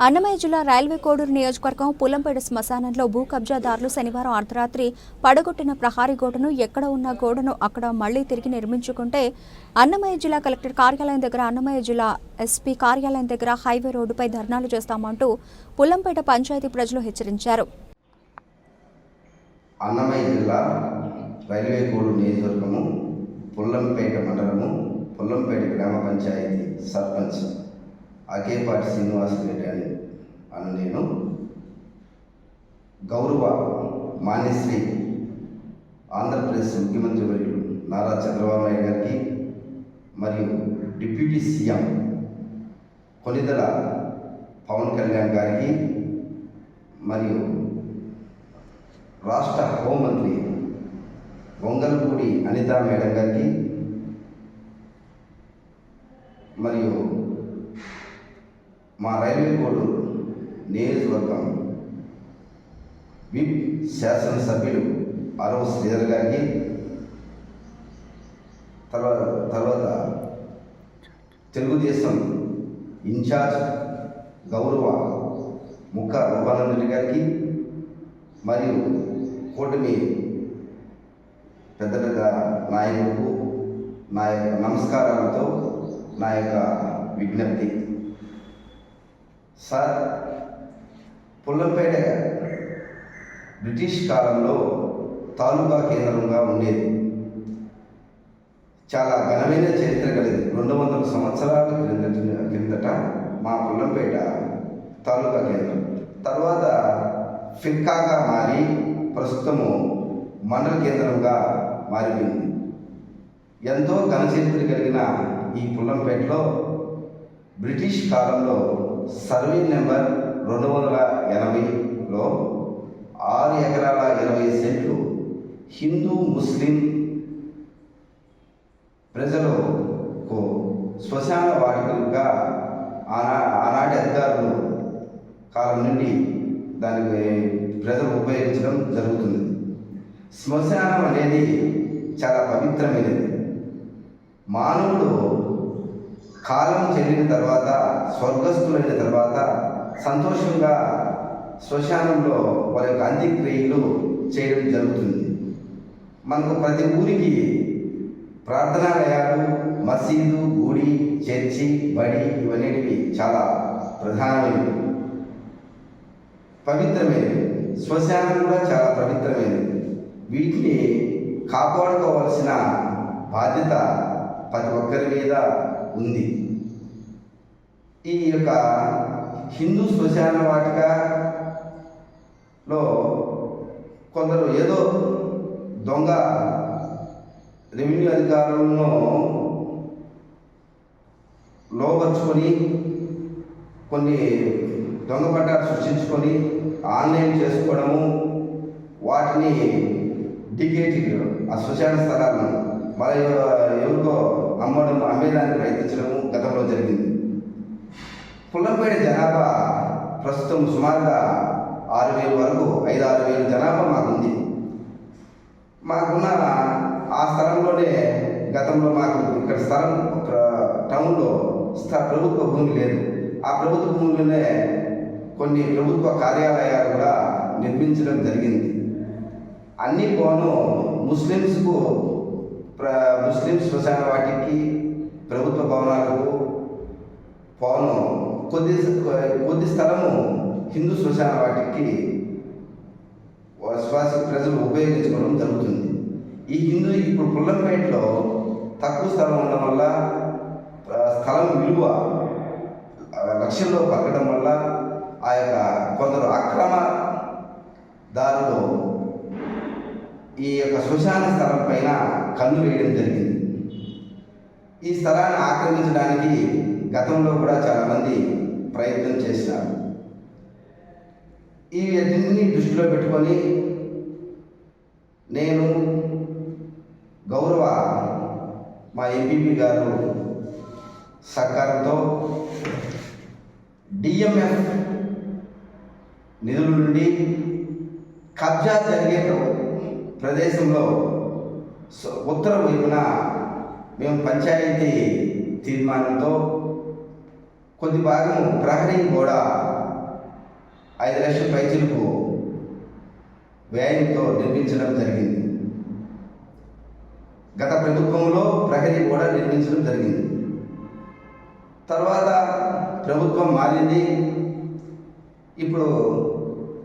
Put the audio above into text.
అన్నమయ్య జిల్లా రైల్వే కోడూరు నియోజకవర్గం పుల్లంపేట శ్మశానంలో భూ కబ్జాదారులు శనివారం అర్ధరాత్రి పడగొట్టిన ప్రహారీ గోడను ఎక్కడ ఉన్న గోడను అక్కడ మళ్లీ తిరిగి నిర్మించుకుంటే అన్నమయ్య జిల్లా కలెక్టర్ కార్యాలయం దగ్గర, అన్నమయ్య జిల్లా ఎస్పీ కార్యాలయం దగ్గర హైవే రోడ్డుపై ధర్నాలు చేస్తామంటూ పుల్లంపేట పంచాయతీ ప్రజలు హెచ్చరించారు. అన్నమయ్య జిల్లా రైల్వే కోడూరు నియోజకవర్గము పుల్లంపేట మండలము పుల్లంపేట గ్రామ పంచాయతీ సర్పంచ్ అకేపాటి శ్రీనివాసరెడ్డి అని నేను గౌరవ మాన్యశ్రీ ఆంధ్రప్రదేశ్ ముఖ్యమంత్రి వర్యులు నారా చంద్రబాబు నాయుడు గారికి మరియు డిప్యూటీ సీఎం కొనిదెల పవన్ కళ్యాణ్ గారికి మరియు రాష్ట్ర హోంమంత్రి వంగలపూడి అనితా మేడం గారికి మరియు మా రైల్వే కోడూరు నియోజకవర్గం విప్ శాసనసభ్యులు ఆరవ శ్రీధర్ గారికి తర్వాత తెలుగుదేశం ఇన్ఛార్జ్ గౌరవ ముక్క రూపానందరెడ్డి గారికి మరియు కూటమి పెద్ద పెద్ద నాయకులకు నా యొక్క నమస్కారాలతో నా యొక్క విజ్ఞప్తి. సార్, పుల్లంపేట బ్రిటిష్ కాలంలో తాలూకా కేంద్రంగా ఉండేది. చాలా ఘనమైన చరిత్ర కలిగి 200 సంవత్సరాల కిందట మా పుల్లంపేట తాలూకా కేంద్రం తర్వాత ఫిర్కాగా మారి ప్రస్తుతము మండల కేంద్రంగా మారిపోయింది. ఎంతో ఘన చరిత్ర కలిగిన ఈ పుల్లంపేటలో బ్రిటిష్ కాలంలో సర్వే నెంబర్ 280లో 6 ఎకరాల 20 సెంట్లు హిందూ ముస్లిం ప్రజలకు శ్మశాన వాటికలుగా ఆనాటి అధికారులు కాలం నుండి దానికి ప్రజలు ఉపయోగించడం జరుగుతుంది. శ్మశానం అనేది చాలా పవిత్రమైనది. మానవుడు కాలం చెల్లిన తర్వాత, స్వర్గస్థులైన తర్వాత సంతోషంగా శ్మశానంలో వారి యొక్క అంత్యక్రియలు చేయడం జరుగుతుంది. మనకు ప్రతి ఊరికి ప్రార్థనాలయాలు, మసీదు, గుడి, చర్చి, బడి ఇవన్నిటివి చాలా ప్రధానమైనవి, పవిత్రమైనవి. శ్మశానం కూడా చాలా పవిత్రమైనది. వీటిని కాపాడుకోవాల్సిన బాధ్యత ప్రతి ఒక్కరి మీద ఉంది. ఈ యొక్క హిందూ శ్మశాన వాటికలో కొందరు ఏదో దొంగ రెవెన్యూ అధికారులను లోపరుచుకొని కొన్ని దొంగ పట్టాలు సృష్టించుకొని ఆన్లైన్ చేసుకోవడము, వాటిని డికేటివ్ ఆ శ్మశాన స్థలాలను మరి ఎవరికో అమ్మేదానికి ప్రయత్నించడము గతంలో జరిగింది. పుల్లంపేట జనాభా ప్రస్తుతం సుమారుగా 6,000 వరకు 5-6,000 జనాభా మాకుంది. మాకున్న ఆ స్థలంలోనే గతంలో మాకు ఇక్కడ స్థలం టౌన్లో ప్రభుత్వ భూమి లేదు. ఆ ప్రభుత్వ భూమిలోనే కొన్ని ప్రభుత్వ కార్యాలయాలు కూడా నిర్మించడం జరిగింది. అన్ని పోను ముస్లిం శ్మశాన వాటికి, ప్రభుత్వ భవనాలకు పోను కొద్ది స్థలము హిందూ శ్మశాన వాటికి ప్రజలు ఉపయోగించుకోవడం జరుగుతుంది. ఇప్పుడు పుల్లంపేటలో తక్కువ స్థలం ఉండడం వల్ల, స్థలం విలువ లక్షల్లో పలకడం వల్ల ఆ యొక్క కొందరు అక్రమదారులు ఈ యొక్క శ్మశాన స్థలం పైన కన్ను వేయడం జరిగింది. ఈ స్థలాన్ని ఆక్రమించడానికి గతంలో కూడా చాలామంది ప్రయత్నం చేసినారు. ఈ వీటిని దృష్టిలో పెట్టుకొని నేను గౌరవ మా ఎంపీపీ గారు సహకారంతో డిఎంఎఫ్ నిధుల నుండి కబ్జా జరిగే ప్రదేశంలో ఉత్తర వైపున మేము పంచాయతీ తీర్మానంతో కొద్ది భాగం ప్రహరీ గోడ 5 లక్షల పైచిలకు వ్యయంతో నిర్మించడం జరిగింది. గత ప్రభుత్వంలో ప్రహరీ కూడా నిర్మించడం జరిగింది. తర్వాత ప్రభుత్వం మారింది. ఇప్పుడు